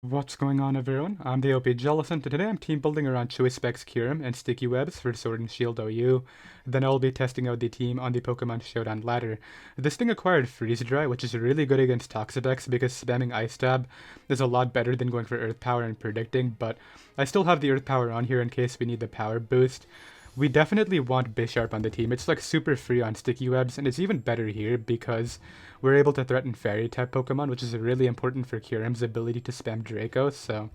What's going on, everyone? I'm the OPJellicent, and today I'm team building around Chewy Specs Kyurem and Sticky Webs for Sword and Shield OU. Then I'll be testing out the team on the Pokemon Showdown ladder. This thing acquired Freeze Dry, which is really good against Toxapex because spamming Ice Stab is a lot better than going for Earth Power and predicting, but I still have the Earth Power on here in case we need the power boost. We definitely want Bisharp on the team. It's like super free on Sticky Webs, and it's even better here because we're able to threaten Fairy-type Pokemon, which is really important for Kyurem's ability to spam Draco, so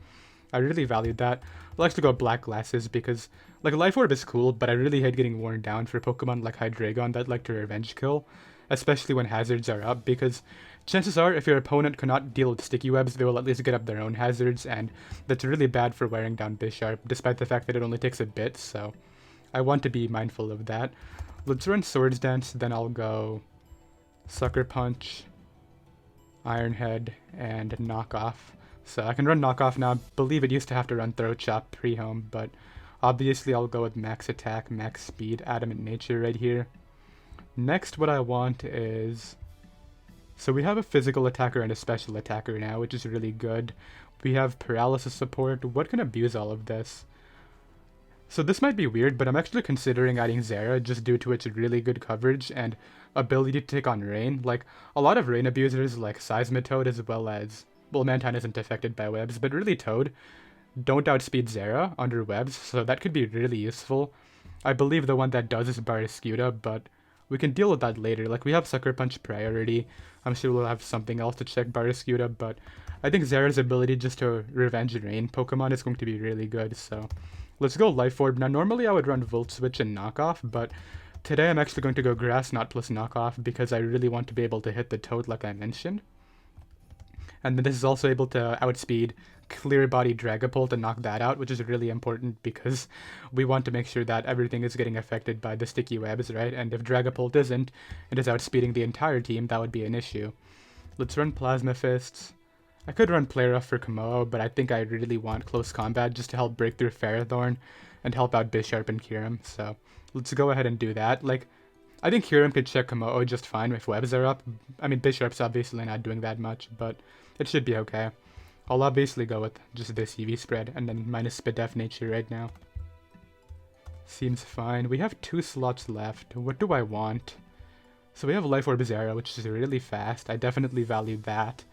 I really valued that. I'll actually go Black Glasses because, like, Life Orb is cool, but I really hate getting worn down for Pokemon like Hydreigon that like to revenge kill, especially when hazards are up, because chances are if your opponent cannot deal with Sticky Webs, they will at least get up their own hazards, and that's really bad for wearing down Bisharp, despite the fact that it only takes a bit, so I want to be mindful of that. Let's run Swords Dance, then I'll go Sucker Punch, Iron Head, and Knock Off. So I can run Knock Off now. I believe it used to have to run Throat Chop pre-home, but obviously I'll go with Max Attack, Max Speed, Adamant Nature right here. Next, what I want is... So we have a physical attacker and a special attacker now, which is really good. We have paralysis support. What can abuse all of this? So this might be weird, but I'm actually considering adding Zera just due to its really good coverage and ability to take on Rain. Like, a lot of Rain abusers like Seismitoad as well as... Well, Mantine isn't affected by webs, but really Toad don't outspeed Zera under webs, so that could be really useful. I believe the one that does is Barraskewda, but we can deal with that later. Like, we have Sucker Punch priority. I'm sure we'll have something else to check Barraskewda, but I think Zera's ability just to revenge Rain Pokemon is going to be really good, so... Let's go Life Orb. Now, normally I would run Volt Switch and Knockoff, but today I'm actually going to go Grass Knot plus Knockoff because I really want to be able to hit the Toad like I mentioned. And then this is also able to outspeed Clear Body Dragapult and knock that out, which is really important because we want to make sure that everything is getting affected by the Sticky Webs, right? And if Dragapult isn't, and is outspeeding the entire team, that would be an issue. Let's run Plasma Fists. I could run Play Rough for Komodo, but I think I really want Close Combat just to help break through Ferrothorn and help out Bisharp and Kyurem, so let's go ahead and do that. Like, I think Kyurem could check Komodo just fine if webs are up. I mean, Bisharp's obviously not doing that much, but it should be okay. I'll obviously go with just this EV spread, and then minus Def Nature right now. Seems fine. We have 2 slots left. What do I want? So we have Life Orb Zera, which is really fast. I definitely value that.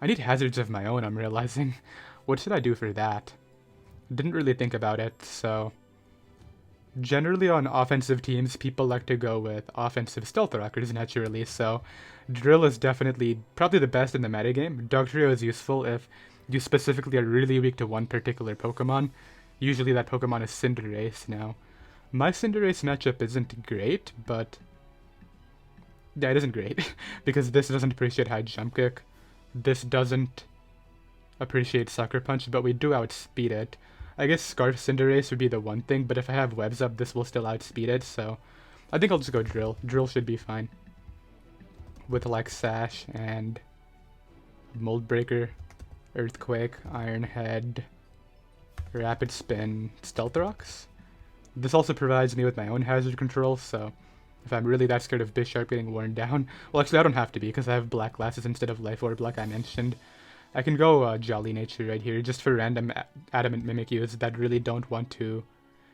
I need hazards of my own, I'm realizing. What should I do for that? Didn't really think about it, so... Generally on offensive teams, people like to go with offensive Stealth Rockers naturally, so... Drill is definitely probably the best in the metagame. Dugtrio is useful if you specifically are really weak to one particular Pokemon. Usually that Pokemon is Cinderace now. My Cinderace matchup isn't great, but... Yeah, it isn't great, because this doesn't appreciate High Jump Kick. This doesn't appreciate Sucker Punch, but we do outspeed it. I guess Scarf Cinderace would be the one thing, but if I have webs up, this will still outspeed it, so I think I'll just go Drill. Drill should be fine. With like Sash and Mold Breaker, Earthquake, Iron Head, Rapid Spin, Stealth Rocks. This also provides me with my own hazard control, so if I'm really that scared of Bisharp getting worn down... Well, actually, I don't have to be, because I have Black Glasses instead of Life Orb, like I mentioned. I can go Jolly Nature right here, just for random Adamant Mimikyus that really don't want to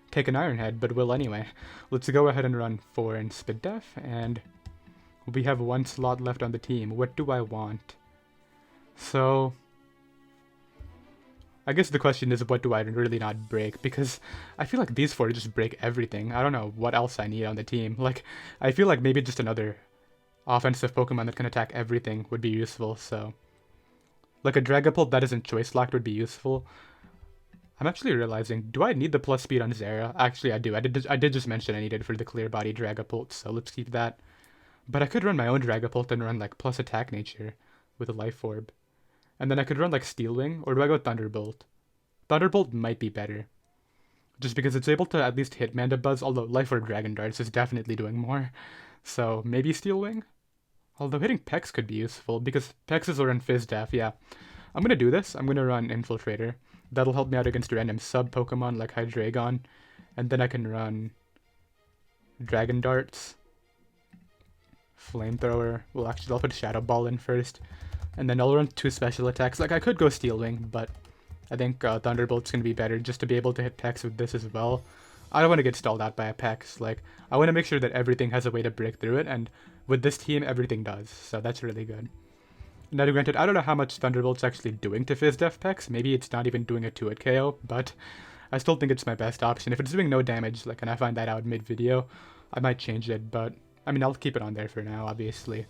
take an Iron Head, but will anyway. Let's go ahead and run 4 in Def, and we have 1 slot left on the team. What do I want? So... I guess the question is, what do I really not break? Because I feel like these 4 just break everything. I don't know what else I need on the team. Like, I feel like maybe just another offensive Pokemon that can attack everything would be useful, so... Like a Dragapult that isn't choice locked would be useful. I'm actually realizing, do I need the plus speed on Zera? Actually, I do. I did just mention I needed for the Clear Body Dragapult, so let's keep that. But I could run my own Dragapult and run like plus Attack Nature with a Life Orb. And then I could run like Steel Wing, or do I go Thunderbolt? Thunderbolt might be better. Just because it's able to at least hit Mandibuzz, although Life Orb Dragon Darts is definitely doing more. So maybe Steel Wing? Although hitting Pex could be useful, because Pexes will run Def, yeah. I'm gonna do this. I'm gonna run Infiltrator. That'll help me out against random sub-Pokemon like Hydreigon. And then I can run Dragon Darts. Flamethrower. Well, actually, I'll put Shadow Ball in first. And then I'll run 2 special attacks. Like, I could go Steel Wing, but I think Thunderbolt's going to be better just to be able to hit Pex with this as well. I don't want to get stalled out by a Pex. Like, I want to make sure that everything has a way to break through it, and with this team, everything does. So that's really good. Now, granted, I don't know how much Thunderbolt's actually doing to Fizz Def Pex. Maybe it's not even doing a 2-hit KO, but I still think it's my best option. If it's doing no damage, like, and I find that out mid-video, I might change it, but, I mean, I'll keep it on there for now, obviously.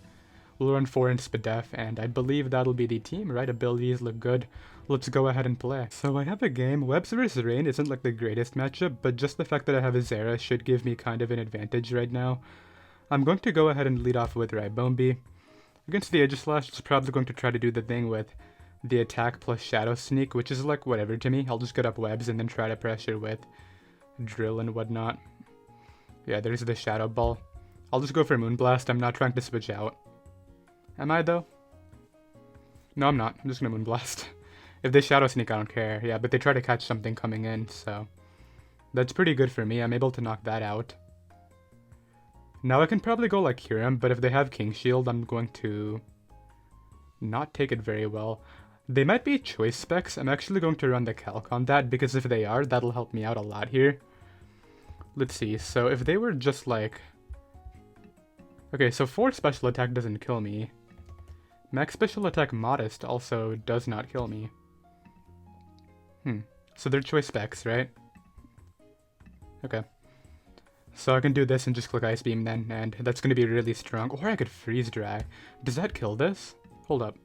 We'll run 4 in Spadef, and I believe that'll be the team, right? Abilities look good. Let's go ahead and play. So I have a game. Webs vs Rain isn't like the greatest matchup, but just the fact that I have a Zera should give me kind of an advantage right now. I'm going to go ahead and lead off with Ribombee. Against the Aegislash, it's probably going to try to do the thing with the attack plus Shadow Sneak, which is like whatever to me. I'll just get up Webs and then try to pressure with Drill and whatnot. Yeah, there's the Shadow Ball. I'll just go for Moonblast. I'm not trying to switch out. Am I, though? No, I'm not. I'm just gonna Moonblast. If they Shadow Sneak, I don't care. Yeah, but they try to catch something coming in, so that's pretty good for me. I'm able to knock that out. Now I can probably go like Kyurem, but if they have King Shield, I'm going to not take it very well. They might be choice specs. I'm actually going to run the calc on that, because if they are, that'll help me out a lot here. Let's see. So if they were just like... Okay, so 4 special attack doesn't kill me. Max special attack modest also does not kill me. So they're choice specs, right? Okay. So I can do this and just click Ice Beam then, and that's going to be really strong. Or I could Freeze Dry. Does that kill this? Hold up.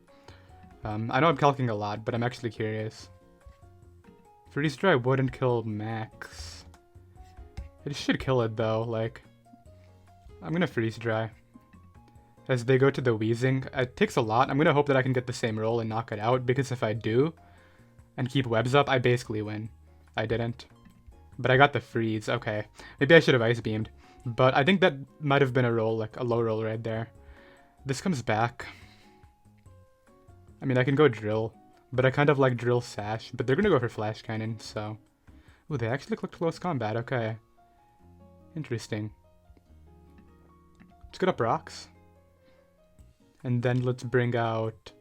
I know I'm calcing a lot, but I'm actually curious. Freeze Dry wouldn't kill Max. It should kill it though, like... I'm going to Freeze Dry. As they go to the Wheezing, it takes a lot. I'm going to hope that I can get the same roll and knock it out, because if I do, and keep Webs up, I basically win. I didn't. But I got the freeze, okay. Maybe I should have Ice Beamed. But I think that might have been a roll, like a low roll right there. This comes back. I mean, I can go Drill, but I kind of like Drill Sash, but they're gonna go for Flash Cannon, so... Ooh, they actually clicked Close Combat, okay. Interesting. Let's get up Rocks. And then let's bring out...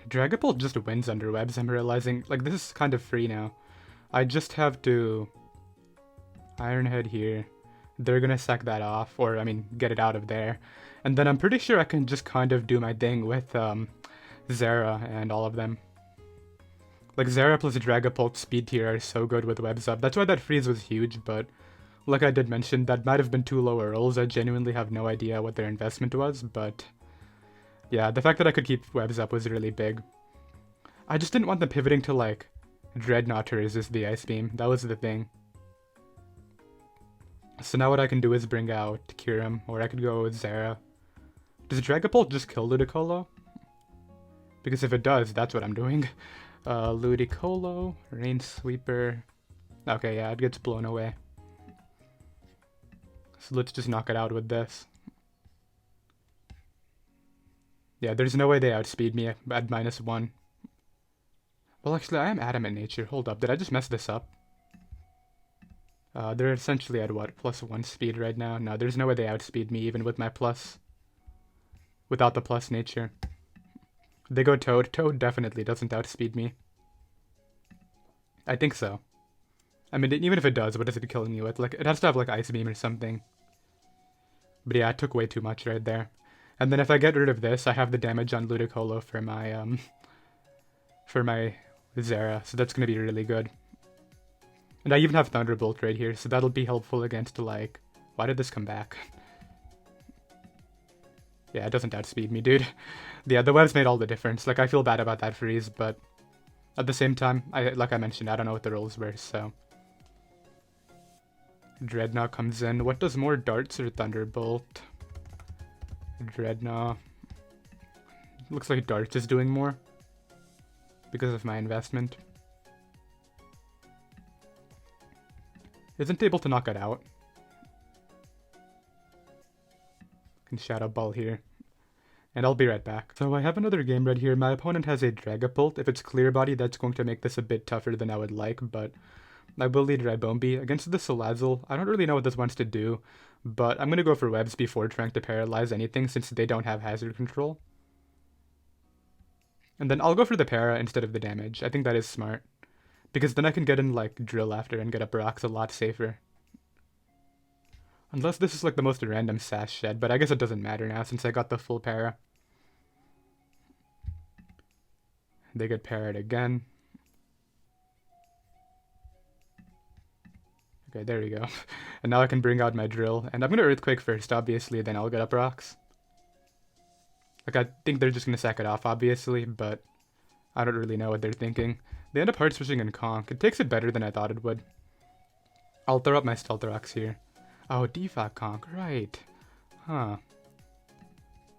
Dragapult just wins under Webs, I'm realizing. Like, this is kind of free now. I just have to... Iron Head here. They're gonna sack that off, or, I mean, get it out of there. And then I'm pretty sure I can just kind of do my thing with Zera and all of them. Like, Zera plus Dragapult speed tier are so good with Webs up. That's why that freeze was huge, but... Like I did mention, that might have been 2 lower rolls. I genuinely have no idea what their investment was, but... Yeah, the fact that I could keep Webs up was really big. I just didn't want them pivoting to, like, Dreadnought to resist the Ice Beam. That was the thing. So now what I can do is bring out Kyurem, or I could go with Zera. Does Dragapult just kill Ludicolo? Because if it does, that's what I'm doing. Ludicolo, Rain Sweeper... Okay, yeah, it gets blown away. So let's just knock it out with this. Yeah, there's no way they outspeed me at -1. Well, actually, I am Adamant Nature. Hold up, did I just mess this up? They're essentially at what, +1 speed right now? No, there's no way they outspeed me even with my plus. Without the plus nature. They go Toad. Toad definitely doesn't outspeed me. I think so. I mean, even if it does, what is it killing me with? Like, it has to have, like, Ice Beam or something. But yeah, it took way too much right there. And then if I get rid of this, I have the damage on Ludicolo for my Zera, so that's gonna be really good. And I even have Thunderbolt right here, so that'll be helpful against, like... Why did this come back? Yeah, it doesn't outspeed me, dude. Yeah, the Webs made all the difference. Like, I feel bad about that freeze, but... At the same time, like I mentioned, I don't know what the rolls were, so... Dreadnought comes in. What does more, Darts or Thunderbolt? Dreadnought. Looks like Darts is doing more. Because of my investment. Isn't able to knock it out. Can Shadow Ball here. And I'll be right back. So I have another game right here. My opponent has a Dragapult. If it's Clear Body, that's going to make this a bit tougher than I would like, but... I will lead Ribombee. Against the Salazzle, I don't really know what this wants to do, but I'm going to go for Webs before trying to paralyze anything since they don't have hazard control. And then I'll go for the para instead of the damage. I think that is smart. Because then I can get in, like, Drill after and get up rocks a lot safer. Unless this is, like, the most random Sash shed, but I guess it doesn't matter now since I got the full para. They get parried again. Okay, there we go. And now I can bring out my Drill. And I'm gonna Earthquake first, obviously, then I'll get up rocks. Like, I think they're just gonna sack it off, obviously, but I don't really know what they're thinking. They end up hard switching in Conk. It takes it better than I thought it would. I'll throw up my Stealth Rocks here. Oh, Default Conk, right. Huh.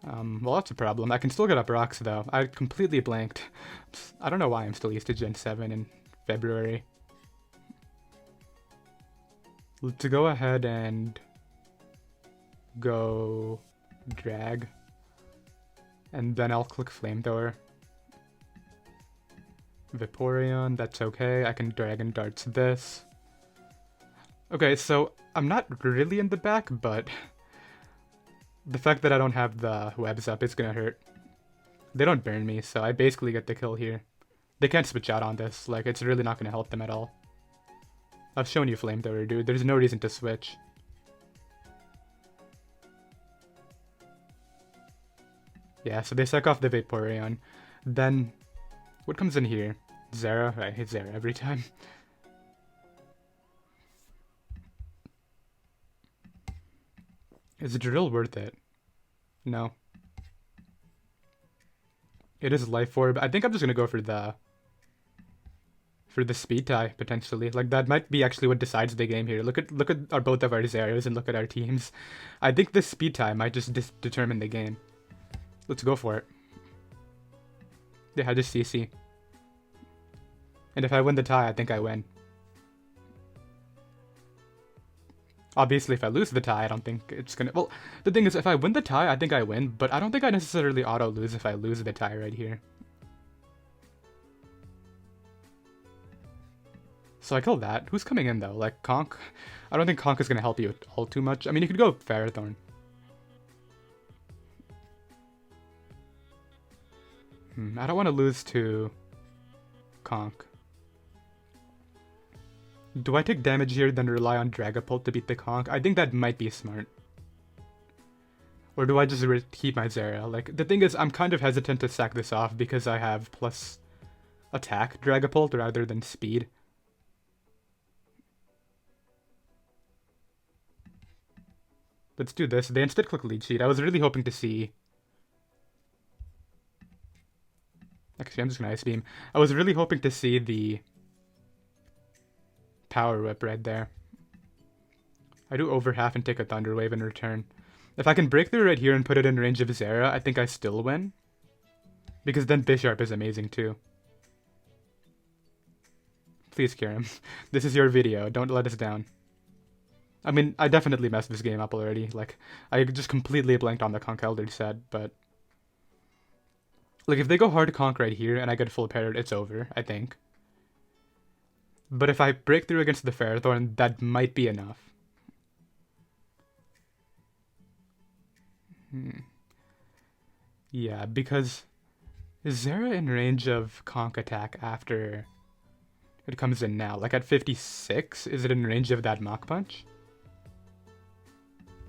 Well, that's a problem. I can still get up rocks, though. I completely blanked. I don't know why I'm still used to Gen 7 in February. To go ahead and go drag. And then I'll click Flamethrower. Vaporeon, that's okay. I can Dragon Darts this. Okay, so I'm not really in the back, but the fact that I don't have the webs up is gonna hurt. They don't burn me, so I basically get the kill here. They can't switch out on this, like, it's really not gonna help them at all. I've shown you Flamethrower, dude. There's no reason to switch. Yeah, so they suck off the Vaporeon. Then, what comes in here? Zera? I hit Zera every time. Is Drill worth it? No. It is Life Orb. I think I'm just gonna go for the speed tie, potentially. Like, that might be actually what decides the game here. Look at both of our Zeros and look at our teams. I think this speed tie might just determine the game. Let's go for it. Yeah, I just CC. And if I win the tie, I think I win. Obviously, if I lose the tie, I don't think it's gonna... Well, the thing is, if I win the tie, I think I win, but I don't think I necessarily auto-lose if I lose the tie right here. So I kill that. Who's coming in, though? Like, Conk? I don't think Conk is gonna help you at all too much. I mean, you could go Ferrothorn. I don't want to lose to Conk. Do I take damage here, then rely on Dragapult to beat the Conk? I think that might be smart. Or do I just keep my Zera? Like, the thing is, I'm kind of hesitant to sack this off because I have plus attack Dragapult rather than speed. Let's do this. They instead click Lead Sheet. I was really hoping to see... Actually, I'm just gonna Ice Beam. I was really hoping to see the Power Whip right there. I do over half and take a Thunder Wave in return. If I can break through right here and put it in range of Zera, I think I still win. Because then Bisharp is amazing too. Please, Kyurem. This is your video. Don't let us down. I mean, I definitely messed this game up already. Like, I just completely blanked on the Conk Elder set, but... Like, if they go hard Conk right here and I get full parried, it's over, I think. But if I break through against the Ferrothorn, that might be enough. Yeah, because... Is Zera in range of Conk attack after it comes in now? Like, at 56, is it in range of that Mach Punch?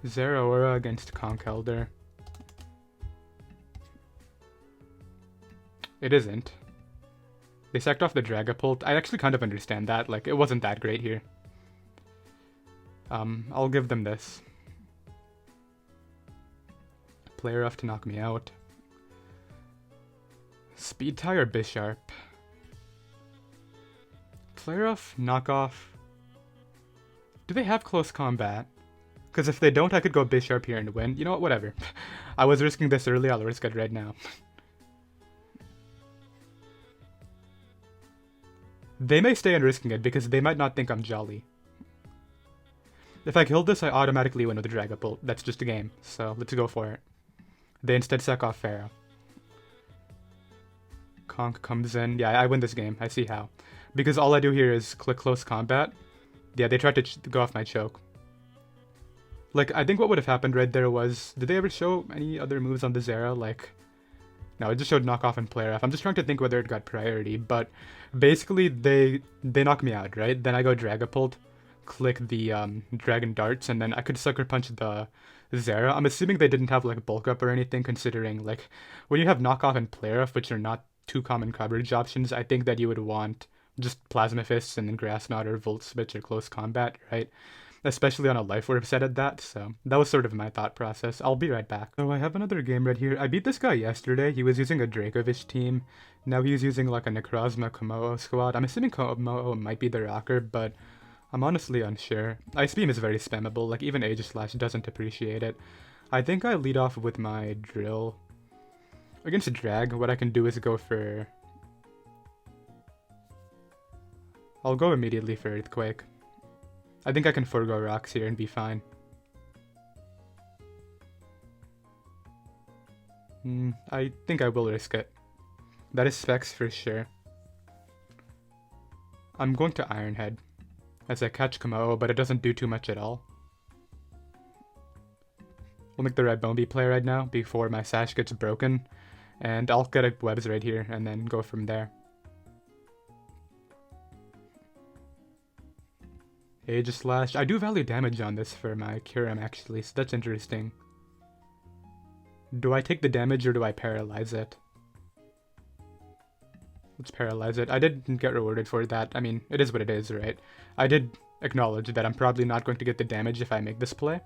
Zeraora against Conk Elder. It isn't. They sacked off the Dragapult. I actually kind of understand that. Like, it wasn't that great here. I'll give them this. Play rough to knock me out. Speed tie or Bisharp? Play rough, knock off. Do they have close combat? Because if they don't, I could go Bisharp here and win. You know what? Whatever. I was risking this early. I'll risk it right now. They may stay in risking it because they might not think I'm jolly. If I kill this, I automatically win with the Dragapult. That's just a game, so let's go for it. They instead sack off Pharaoh. Conk comes in. Yeah, I win this game. I see how. Because all I do here is click close combat. Yeah, they tried to go off my choke. Like, I think what would have happened right there was... Did they ever show any other moves on the Zera? Like, No, it just showed knockoff and player F. I'm just trying to think whether it got priority, but basically they knock me out, right? Then I go Dragapult, click the Dragon Darts, and then I could Sucker Punch the Zera. I'm assuming they didn't have like Bulk Up or anything, considering like when you have knockoff and player F, which are not two common coverage options, I think that you would want just Plasma Fists and then Grass Knot or Volt Switch or Close Combat, right? Especially on a Life Orb set at that, so that was sort of my thought process. I'll be right back. So I have another game right here. I beat this guy yesterday. He was using a Dracovish team. Now he's using like a Necrozma Komodo squad. I'm assuming Komodo might be the rocker, but I'm honestly unsure. Ice Beam is very spammable, like even Aegislash doesn't appreciate it. I think I lead off with my Drill. Against Drag, what I can do is go for... I'll go immediately for Earthquake. I think I can forego rocks here and be fine. I think I will risk it. That is Specs for sure. I'm going to Iron Head as I catch Komodo, but it doesn't do too much at all. We'll make the Ribombee play right now before my Sash gets broken, and I'll get a Webs right here and then go from there. Aegislash. I do value damage on this for my Kyurem actually, so that's interesting. Do I take the damage or do I paralyze it? Let's paralyze it. I didn't get rewarded for that. I mean, it is what it is, right? I did acknowledge that I'm probably not going to get the damage if I make this play.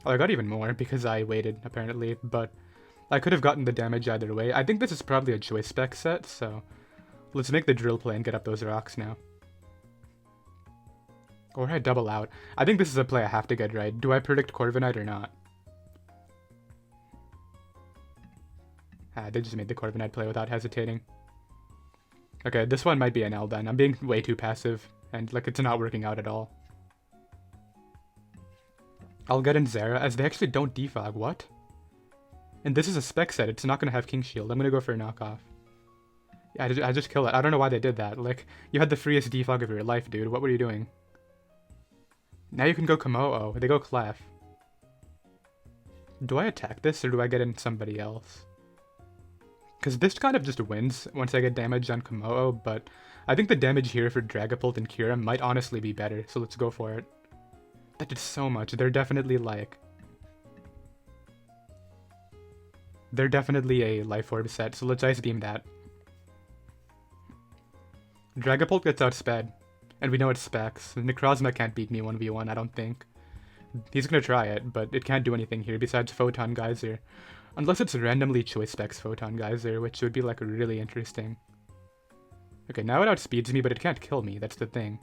Well, I got even more because I waited, apparently, but I could have gotten the damage either way. I think this is probably a choice spec set, so let's make the Drill play and get up those rocks now. Or I double out. I think this is a play I have to get right. Do I predict Corviknight or not? They just made the Corviknight play without hesitating. Okay, this one might be an L then. I'm being way too passive, and like it's not working out at all. I'll get in Zera, as they actually don't defog. What? And this is a spec set. It's not going to have King Shield. I'm going to go for a knockoff. Yeah, I just kill it. I don't know why they did that. Like, you had the freest defog of your life, dude. What were you doing? Now you can go Komodo. They go Clef. Do I attack this or do I get in somebody else? Because this kind of just wins once I get damage on Komodo, but I think the damage here for Dragapult and Kyurem might honestly be better, so let's go for it. That did so much. They're definitely like... They're definitely a Life Orb set, so let's Ice Beam that. Dragapult gets outsped. And we know it's Specs. Necrozma can't beat me 1v1, I don't think. He's gonna try it, but it can't do anything here besides Photon Geyser. Unless it's randomly choice Specs Photon Geyser, which would be like really interesting. Okay, now it outspeeds me, but it can't kill me, that's the thing.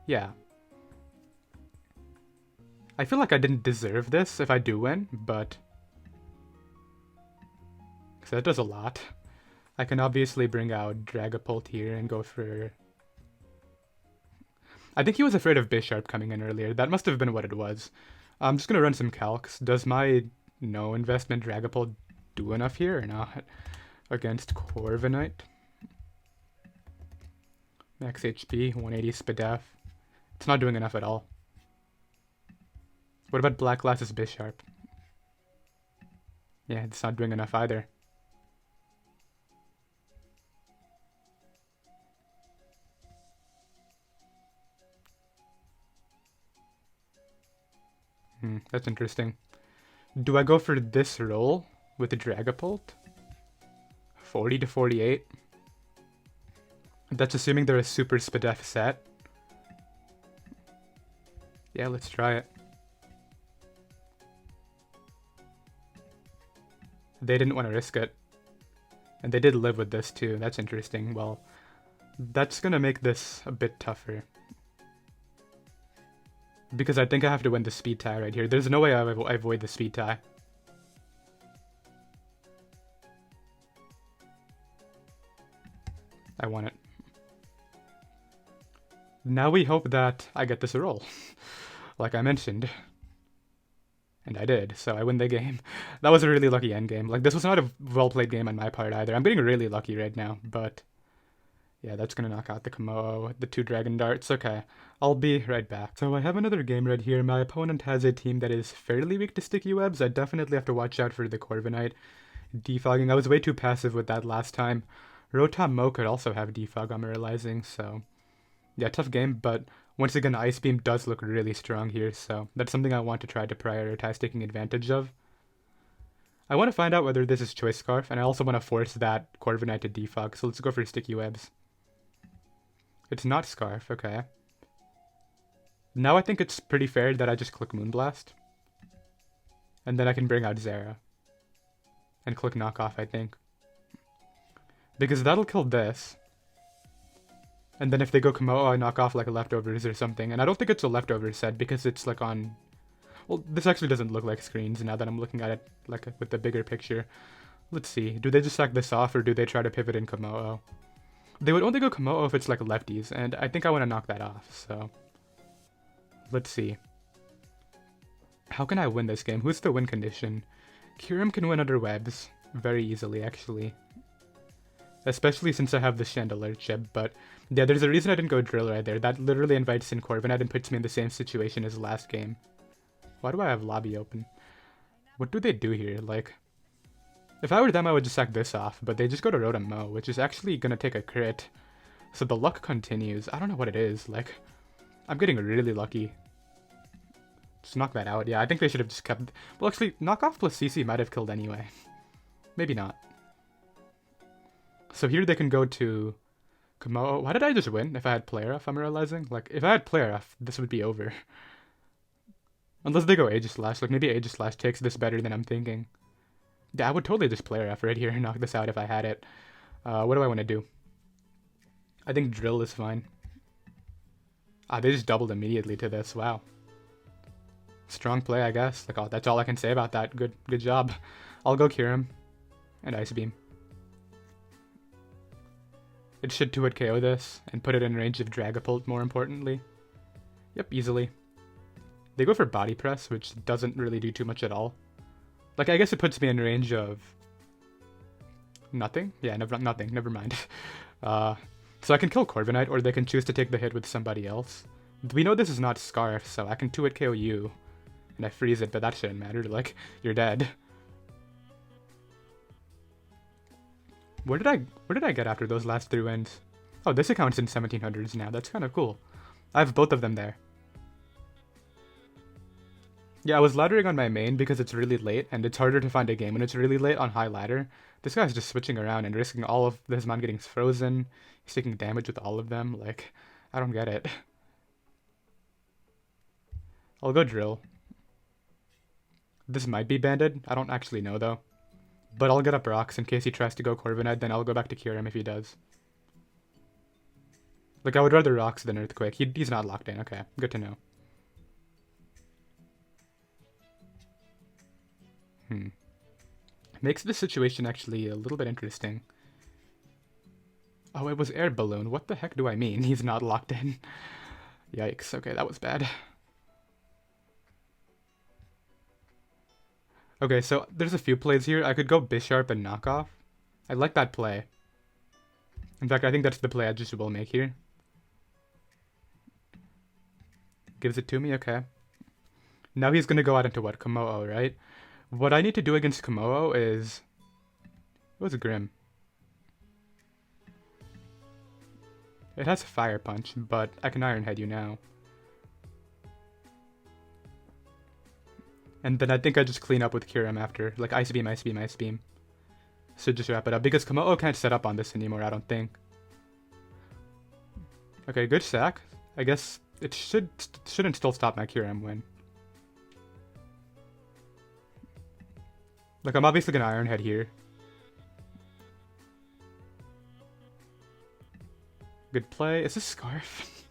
Yeah. I feel like I didn't deserve this if I do win, but... because that does a lot. I can obviously bring out Dragapult here and go for... I think he was afraid of Bisharp coming in earlier. That must have been what it was. I'm just going to run some calcs. Does my no investment Dragapult do enough here or not? Against Corviknight. Max HP, 180 Spadef. It's not doing enough at all. What about Black Glass's Bisharp? Yeah, it's not doing enough either. That's interesting. Do I go for this roll with the Dragapult? 40 to 48? That's assuming they're a super Spadef set. Yeah, let's try it. They didn't want to risk it. And they did live with this too. That's interesting. Well, that's gonna make this a bit tougher. Because I think I have to win the speed tie right here. There's no way I avoid the speed tie. I won it. Now we hope that I get this roll. Like I mentioned. And I did, so I win the game. That was a really lucky endgame. Like, this was not a well-played game on my part either. I'm getting really lucky right now, but... yeah, that's gonna knock out the Komodo, the 2 Dragon Darts. Okay, I'll be right back. So I have another game right here. My opponent has a team that is fairly weak to Sticky Webs. I definitely have to watch out for the Corviknight. Defogging. I was way too passive with that last time. Rotom Mo could also have defog, I'm realizing, so... Yeah, tough game, but once again, Ice Beam does look really strong here, so that's something I want to try to prioritize taking advantage of. I want to find out whether this is Choice Scarf, and I also want to force that Corviknight to defog, so let's go for Sticky Webs. It's not Scarf, okay. Now I think it's pretty fair that I just click Moonblast. And then I can bring out Zera. And click Knockoff, I think. Because that'll kill this. And then if they go Komodo, I knock off like a leftovers or something. And I don't think it's a leftovers set because it's like on... Well, this actually doesn't look like screens now that I'm looking at it like with the bigger picture. Let's see. Do they just sack this off or do they try to pivot in Komodo? They would only go Komodo if it's like lefties. And I think I want to knock that off, so... Let's see. How can I win this game? Who's the win condition? Kyurem can win under webs. Very easily, actually. Especially since I have the Chandelier chip, but... Yeah, there's a reason I didn't go Drill right there. That literally invites in Corviknight and puts me in the same situation as last game. Why do I have Lobby open? What do they do here? Like... If I were them, I would just sack this off, but they just go to Rotom Mo, which is actually gonna take a crit. So the luck continues. I don't know what it is, like... I'm getting really lucky. Just knock that out. Yeah, I think they should have just kept... Well, actually, Knockoff plus CC might have killed anyway. Maybe not. So here they can go to... Komodo. Why did I just win if I had Player F, I'm realizing? Like, if I had Player F, this would be over. Unless they go Aegislash. Like, maybe Aegislash takes this better than I'm thinking. Yeah, I would totally just Player F right here and knock this out if I had it. What do I want to do? I think Drill is fine. Ah, they just doubled immediately to this. Wow. Strong play, I guess. Like, oh, that's all I can say about that. Good job. I'll go Kyurem and Ice Beam. It should 2-hit KO this and put it in range of Dragapult, more importantly. Yep, easily. They go for Body Press, which doesn't really do too much at all. Like, I guess it puts me in range of... Nothing? Yeah, nothing. Never mind. So I can kill Corviknight, or they can choose to take the hit with somebody else. We know this is not Scarf, so I can 2-hit KO you. And I freeze it, but that shouldn't matter. Like, you're dead. Where did I get after those last 3 wins? Oh, this account's in 1700s now. That's kind of cool. I have both of them there. Yeah, I was laddering on my main because it's really late, and it's harder to find a game when it's really late on high ladder. This guy's just switching around and risking all of his man getting frozen. He's taking damage with all of them. Like, I don't get it. I'll go Drill. This might be banded. I don't actually know, though. But I'll get up rocks in case he tries to go Corviknight, then I'll go back to Kyurem if he does. Like, I would rather rocks than Earthquake. He's not locked in. Okay, good to know. Makes this situation actually a little bit interesting. Oh, it was Air Balloon. What the heck do I mean? He's not locked in. Yikes. Okay, that was bad. Okay, so there's a few plays here. I could go Bisharp and Knockoff. I like that play. In fact, I think that's the play I just will make here. Gives it to me, okay. Now he's gonna go out into what? Komodo, right? What I need to do against Komodo is... It was Grim. It has Fire Punch, but I can Iron Head you now. And then I think I just clean up with Kyurem after. Like, Ice Beam, Ice Beam, Ice Beam. So just wrap it up. Because Komodo can't set up on this anymore, I don't think. Okay, good sack. I guess it shouldn't still stop my Kyurem win. Like, I'm obviously gonna Iron Head here. Good play. Is this Scarf?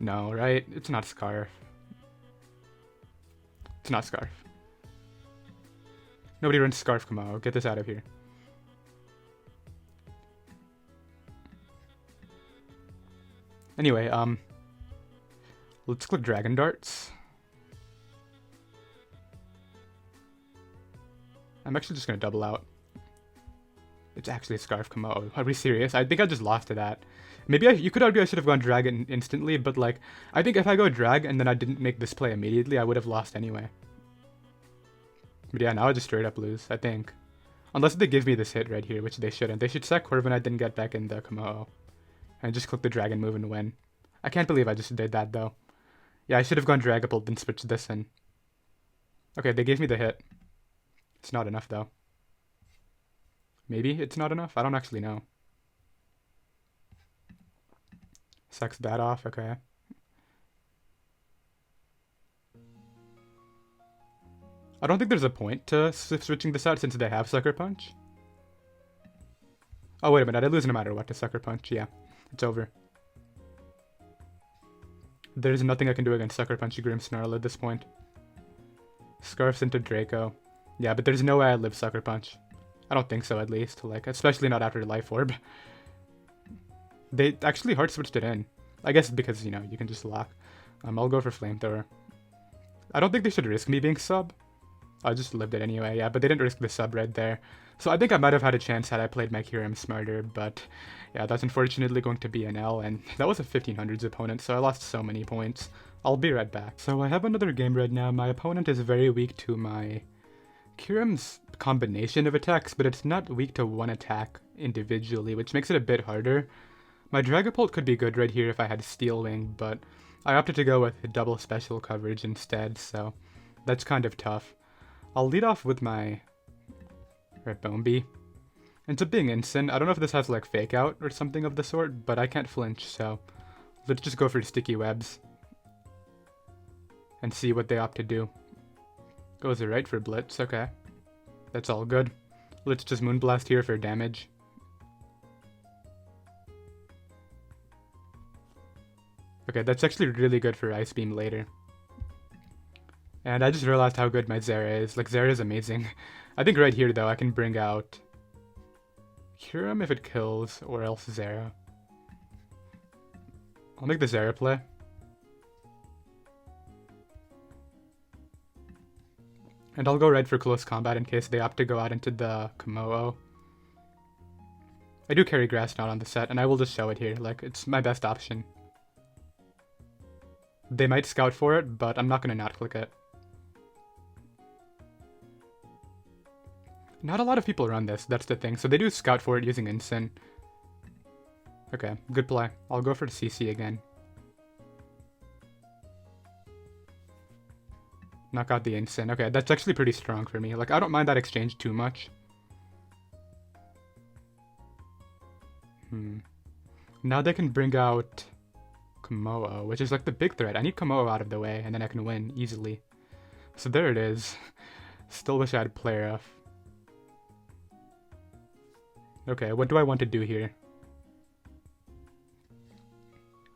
No, right? It's not Scarf. It's not Scarf. Nobody runs Scarf, Komodo. Get this out of here. Anyway, let's click Dragon Darts. I'm actually just gonna double out. It's actually a Scarf Komodo. Are we serious? I think I just lost to that. Maybe you could argue I should have gone Dragon instantly, but like, I think if I go Drag and then I didn't make this play immediately, I would have lost anyway. But yeah, now I just straight up lose, I think. Unless they give me this hit right here, which they shouldn't. They should sack Corviknight, then get back in the Komodo. And just click the Dragon move and win. I can't believe I just did that, though. Yeah, I should have gone Dragapult, then switched this in. Okay, they gave me the hit. It's not enough, though. Maybe it's not enough? I don't actually know. Sacks that off, okay. I don't think there's a point to switching this out since they have Sucker Punch. Oh, wait a minute. I lose no matter what to Sucker Punch. Yeah, it's over. There's nothing I can do against Sucker Punch Grimmsnarl at this point. Scarfs into Draco. Yeah, but there's no way I live Sucker Punch. I don't think so, at least. Like, especially not after Life Orb. They actually hard switched it in. I guess because, you know, you can just lock. I'll go for Flamethrower. I don't think they should risk me being sub. I just lived it anyway, yeah, but they didn't risk the sub right there. So I think I might have had a chance had I played my Kyurem smarter, but yeah, that's unfortunately going to be an L, and that was a 1500s opponent, so I lost so many points. I'll be right back. So I have another game right now. My opponent is very weak to my Kyurem's combination of attacks, but it's not weak to one attack individually, which makes it a bit harder. My Dragapult could be good right here if I had Steel Wing, but I opted to go with double special coverage instead, so that's kind of tough. I'll lead off with my Ribombee. Ends up being instant. I don't know if this has like Fake Out or something of the sort, but I can't flinch, so let's just go for Sticky Webs and see what they opt to do. Goes right for Blitz, okay. That's all good. Let's just Moonblast here for damage. Okay, that's actually really good for Ice Beam later. And I just realized how good my Zera is. Like, Zera is amazing. I think right here, though, I can bring out Kyurem if it kills, or else Zera. I'll make the Zera play. And I'll go right for close combat in case they opt to go out into the Komodo. I do carry Grass Knot on the set, and I will just show it here. Like, it's my best option. They might scout for it, but I'm not going to not click it. Not a lot of people run this, that's the thing. So they do scout for it using Instant. Okay, good play. I'll go for the CC again. Knock out the Instant. Okay, that's actually pretty strong for me. Like, I don't mind that exchange too much. Now they can bring out Komodo, which is like the big threat. I need Komodo out of the way, and then I can win easily. So there it is. Still wish I had player F. Okay, what do I want to do here?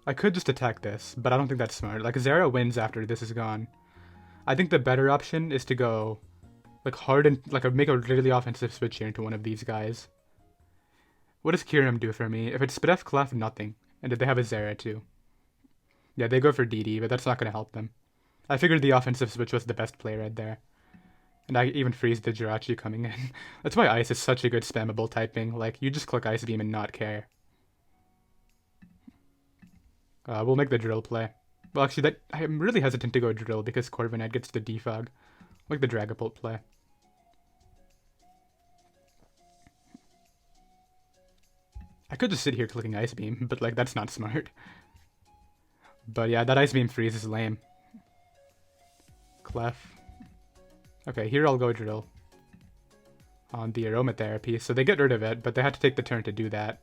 I could just attack this, but I don't think that's smart. Like, Zera wins after this is gone. I think the better option is to go, like, hard and, like, make a really offensive switch here into one of these guys. What does Kyurem do for me? If it's Spidef Clef, nothing. And did they have a Zera too? Yeah, they go for DD, but that's not going to help them. I figured the offensive switch was the best play right there. And I even freeze the Jirachi coming in. That's why Ice is such a good spammable typing. Like, you just click Ice Beam and not care. We'll make the Drill play. Well, actually, I'm really hesitant to go Drill because Corviknight gets the Defog. Like the Dragapult play. I could just sit here clicking Ice Beam, but like, that's not smart. But yeah, that Ice Beam freeze is lame. Clef. Okay, here I'll go Drill. On the Aromatherapy, so they get rid of it, but they had to take the turn to do that.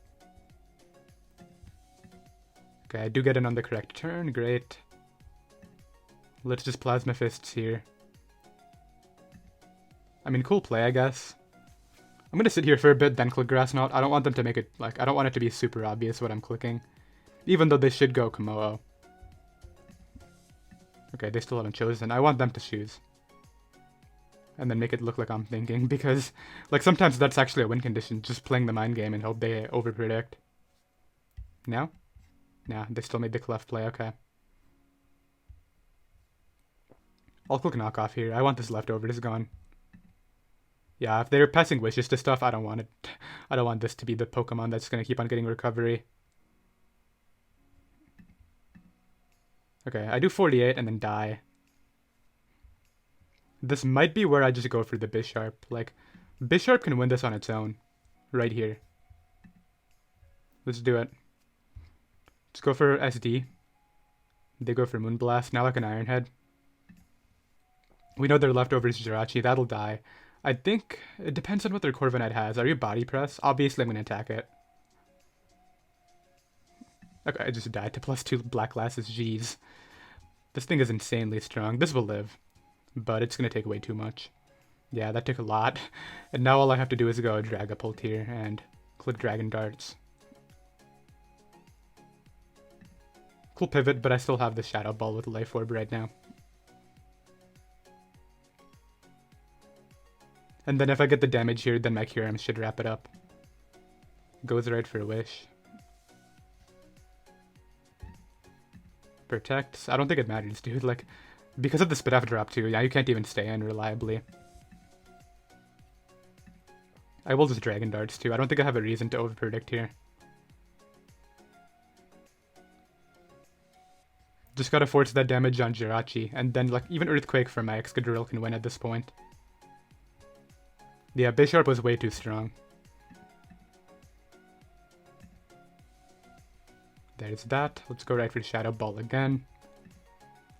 Okay, I do get in on the correct turn, great. Let's just Plasma Fists here. I mean, cool play, I guess. I'm gonna sit here for a bit, then click Grass Knot. I don't want them to make it, like, I don't want it to be super obvious what I'm clicking. Even though they should go Komodo. Okay, they still haven't chosen. I want them to choose. And then make it look like I'm thinking, because, like, sometimes that's actually a win condition, just playing the mind game and hope they overpredict. Now? Nah, they still made the Clef play, okay. I'll click Knockoff here. I want this leftover, this is gone. Yeah, if they're passing wishes to stuff, I don't want it. I don't want this to be the Pokemon that's gonna keep on getting recovery. Okay, I do 48 and then die. This might be where I just go for the Bisharp. Like, Bisharp can win this on its own. Right here. Let's do it. Let's go for SD. They go for Moonblast. Now like an Iron Head. We know their leftovers Jirachi. That'll die. I think it depends on what their Corviknight has. Are you Body Press? Obviously I'm going to attack it. Okay, I just died to +2 Black Glasses. Jeez. This thing is insanely strong. This will live. But it's going to take way too much. Yeah, that took a lot. And now all I have to do is go Dragapult here and click Dragon Darts. Cool pivot, but I still have the Shadow Ball with Life Orb right now. And then if I get the damage here, then my Kyurem should wrap it up. Goes right for a Wish. Protects. I don't think it matters, dude. Like, because of the Spit Off drop too, yeah, you can't even stay in reliably. I will just Dragon Darts too. I don't think I have a reason to overpredict here. Just gotta force that damage on Jirachi, and then like even Earthquake from my Excadrill can win at this point. Yeah, Bisharp was way too strong. There's that. Let's go right for Shadow Ball again.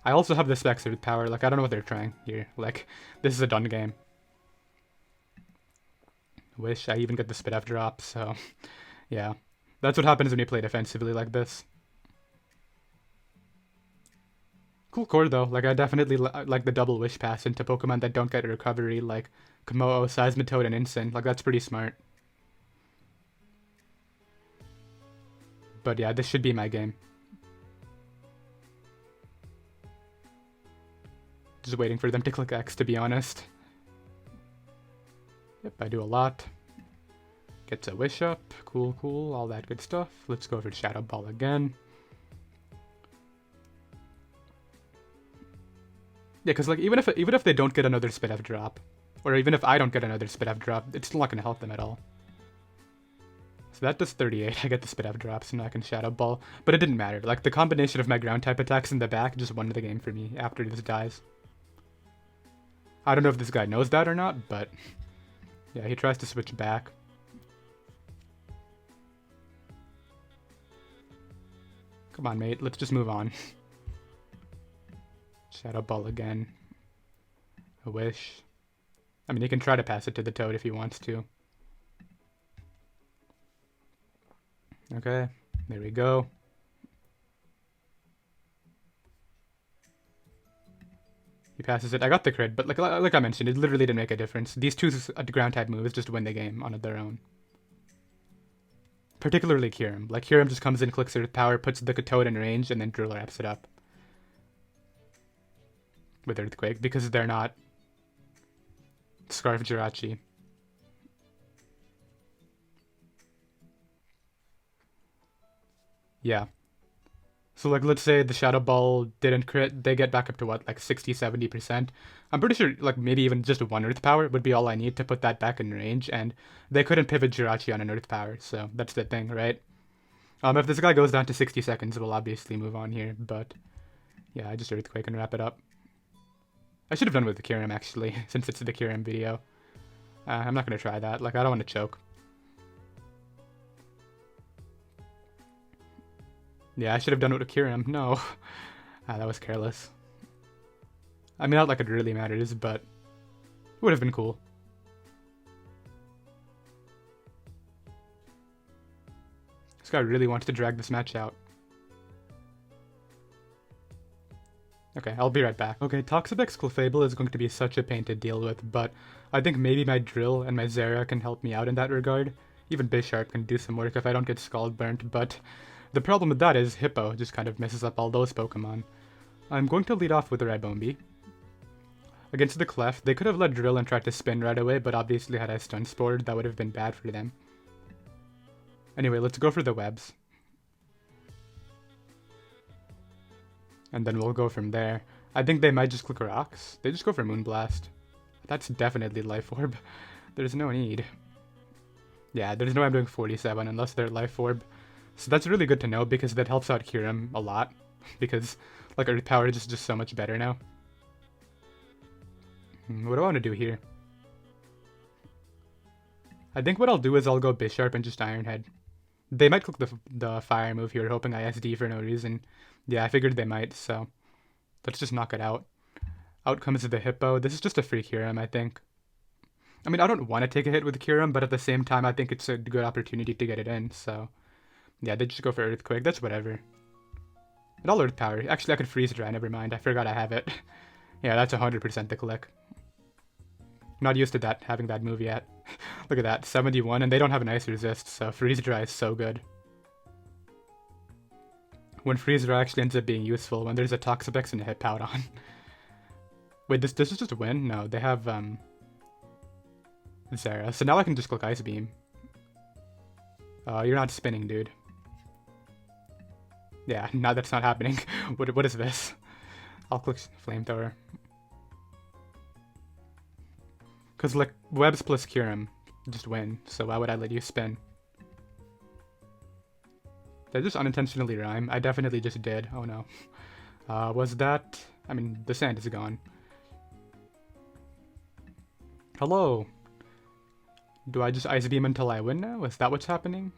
I also have the Specs with power. Like, I don't know what they're trying here. Like, this is a done game. Wish I even get the Spit Off drop, so yeah. That's what happens when you play defensively like this. Cool core though. Like, I definitely like the double Wish pass into Pokemon that don't get a recovery, like Komodo, Seismitoad, and Instant. Like, that's pretty smart. But yeah, this should be my game. Just waiting for them to click X, to be honest. Yep, I do a lot. Gets a Wish up. Cool, cool. All that good stuff. Let's go for Shadow Ball again. Yeah, because like even if they don't get another Spit Off drop, or even if I don't get another Spit Off drop, it's still not going to help them at all. So that does 38. I get the Spit Off drop, so now I can Shadow Ball. But it didn't matter. Like, the combination of my ground type attacks in the back just won the game for me after this dies. I don't know if this guy knows that or not, but yeah, he tries to switch back. Come on, mate. Let's just move on. Shadow Ball again. A Wish. I mean, he can try to pass it to the Toad if he wants to. Okay, there we go. He passes it. I got the crit, but like I mentioned, it literally didn't make a difference. These two ground type moves just win the game on their own. Particularly Kyurem. Like, Kyurem just comes in, clicks Earth Power, puts the Toad in range, and then Drill wraps it up with Earthquake, because they're not Scarf Jirachi. Yeah. So like, let's say the Shadow Ball didn't crit, they get back up to what, like 60-70%. I'm pretty sure like maybe even just one Earth Power would be all I need to put that back in range, and they couldn't pivot Jirachi on an Earth Power, so that's the thing, right? If this guy goes down to 60 seconds, we'll obviously move on here, but yeah, I just Earthquake and wrap it up. I should have done with the Kyurem actually, since it's the Kyurem video. I'm not gonna try that, like I don't want to choke. Yeah, I should have done it with Kyurem. No. That was careless. I mean, not like it really matters, but it would have been cool. This guy really wants to drag this match out. Okay, I'll be right back. Okay, Toxapex Clefable is going to be such a pain to deal with, but I think maybe my Drill and my Zera can help me out in that regard. Even Bisharp can do some work if I don't get Scald Burnt, but the problem with that is Hippo just kind of messes up all those Pokemon. I'm going to lead off with the Ribombee. Against the Clef, they could have let Drill and tried to spin right away, but obviously had I Stun Spored, that would have been bad for them. Anyway, let's go for the Webs. And then we'll go from there. I think they might just click Rocks. They just go for Moonblast. That's definitely Life Orb. There's no need. Yeah, there's no way I'm doing 47 unless they're Life Orb. So that's really good to know because that helps out Kyurem a lot. Because, like, Earth Power is just so much better now. What do I want to do here? I think what I'll do is I'll go Bisharp and just Iron Head. They might click the fire move here, hoping I SD for no reason. Yeah, I figured they might, so let's just knock it out. Out comes the Hippo. This is just a free Kyurem, I think. I mean, I don't want to take a hit with Kyurem, but at the same time, I think it's a good opportunity to get it in, so... Yeah, they just go for Earthquake. That's whatever. And I'll Earth Power. Actually, I could Freeze Dry. Never mind. I forgot I have it. Yeah, that's 100% the click. Not used to that, having that move yet. Look at that, 71, and they don't have an Ice Resist, so Freeze Dry is so good. When Freeze Dry actually ends up being useful, when there's a Toxapex and a Hit Pout on. Wait, this is just a win? No, they have, Zera. So now I can just click Ice Beam. You're not spinning, dude. Yeah, no, that's not happening. What is this? I'll click Flamethrower. Because, like, Webs plus Kyurem just win, so why would I let you spin? Did I just unintentionally rhyme? I definitely just did. Oh no. Was that... I mean, the sand is gone. Hello! Do I just Ice Beam until I win now? Is that what's happening?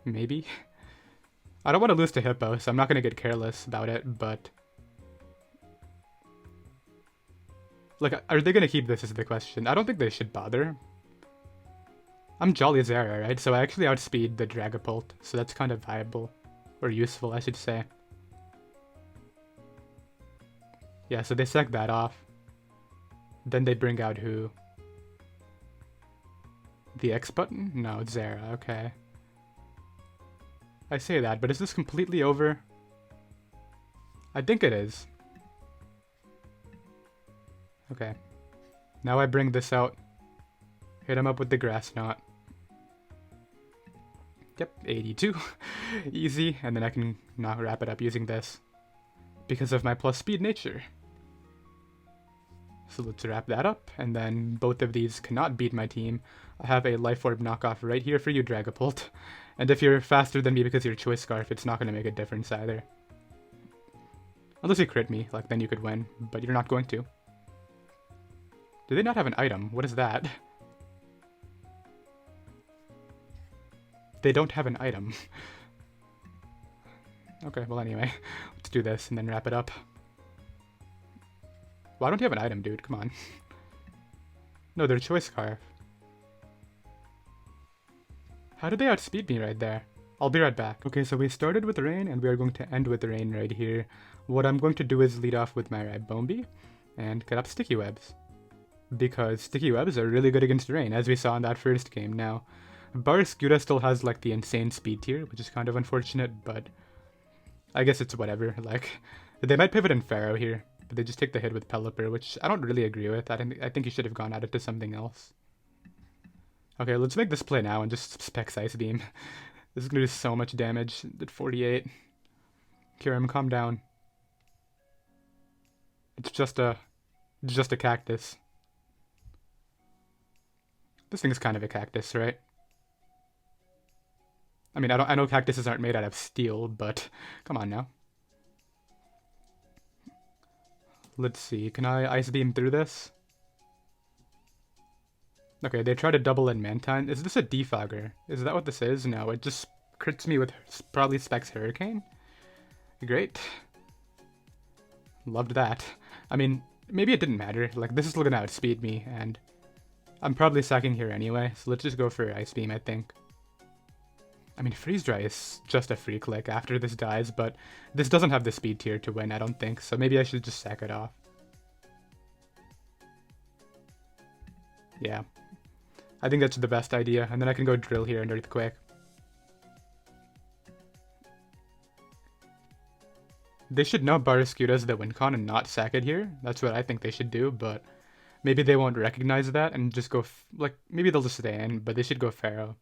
Maybe? I don't want to lose to Hippo, so I'm not going to get careless about it, but... Like, are they going to keep this is the question. I don't think they should bother. I'm Jolly Zera, right? So I actually outspeed the Dragapult, so that's kind of viable. Or useful, I should say. Yeah, so they sack that off. Then they bring out who? The X button? No, it's Zera, okay. I say that, but is this completely over? I think it is. Okay. Now I bring this out. Hit him up with the Grass Knot. Yep, 82. Easy, and then I can now wrap it up using this. Because of my plus speed nature. So let's wrap that up, and then both of these cannot beat my team. I have a Life Orb knockoff right here for you, Dragapult. And if you're faster than me because you're Choice Scarf, it's not going to make a difference either. Unless you crit me, like, then you could win, but you're not going to. Do they not have an item? What is that? They don't have an item. Okay, well anyway, let's do this and then wrap it up. Why don't you have an item, dude? Come on. No, they're Choice Scarf. How did they outspeed me right there? I'll be right back. Okay, so we started with Rain, and we are going to end with Rain right here. What I'm going to do is lead off with my Ribombee, and get up Sticky Webs. Because Sticky Webs are really good against Rain, as we saw in that first game. Now, Barraskewda still has, like, the insane speed tier, which is kind of unfortunate, but I guess it's whatever. Like, they might pivot in Pharaoh here, but they just take the hit with Pelipper, which I don't really agree with. I think he should have gone at it to something else. Okay, let's make this play now and just Specs Ice Beam. This is gonna do so much damage. At 48. Kyurem, calm down. It's just a cactus. This thing is kind of a cactus, right? I mean, I know cactuses aren't made out of steel, but come on now. Let's see, can I Ice Beam through this? Okay, they try to double in Mantine. Is this a Defogger? Is that what this is? No, it just crits me with probably Specs Hurricane. Great. Loved that. I mean, maybe it didn't matter. Like, this is looking to outspeed me, and I'm probably sacking here anyway, so let's just go for Ice Beam, I think. I mean, Freeze Dry is just a free click after this dies, but this doesn't have the speed tier to win, I don't think, so maybe I should just sack it off. Yeah. I think that's the best idea, and then I can go Drill here and Earthquake. They should know Barraskewda's the win con and not sack it here. That's what I think they should do, but maybe they won't recognize that and just go, like, maybe they'll just stay in, but they should go Pharaoh.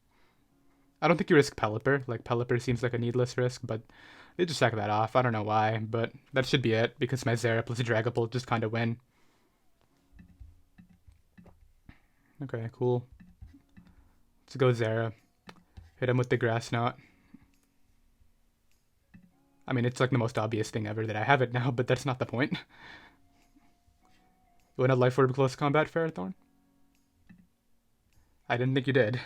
I don't think you risk Pelipper. Like, Pelipper seems like a needless risk, but they just sack that off. I don't know why, but that should be it, because my Zera plus Dragapult just kind of win. Okay, cool. Let's go Zera. Hit him with the Grass Knot. I mean, it's like the most obvious thing ever that I have it now, but that's not the point. You want a Life Orb Close Combat, Ferrothorn? I didn't think you did.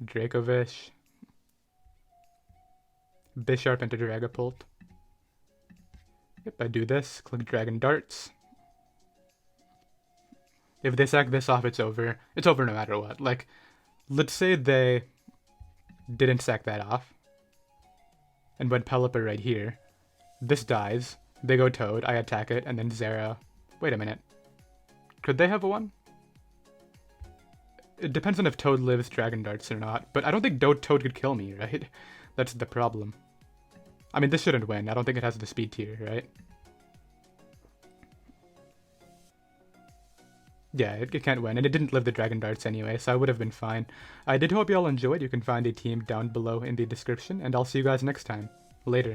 Dracovish. Bisharp into Dragapult. Yep, I do this. Click Dragon Darts. If they sack this off, it's over. It's over no matter what. Like, let's say they didn't sack that off. And went Pelipper right here. This dies. They go Toad. I attack it, and then Zera. Wait a minute. Could they have a 1? It depends on if Toad lives Dragon Darts or not. But I don't think Toad could kill me, right? That's the problem. I mean, this shouldn't win. I don't think it has the speed tier, right? Yeah, it can't win, and it didn't live the Dragon Darts anyway, so I would have been fine. I did hope y'all enjoyed. You can find a team down below in the description, and I'll see you guys next time. Later.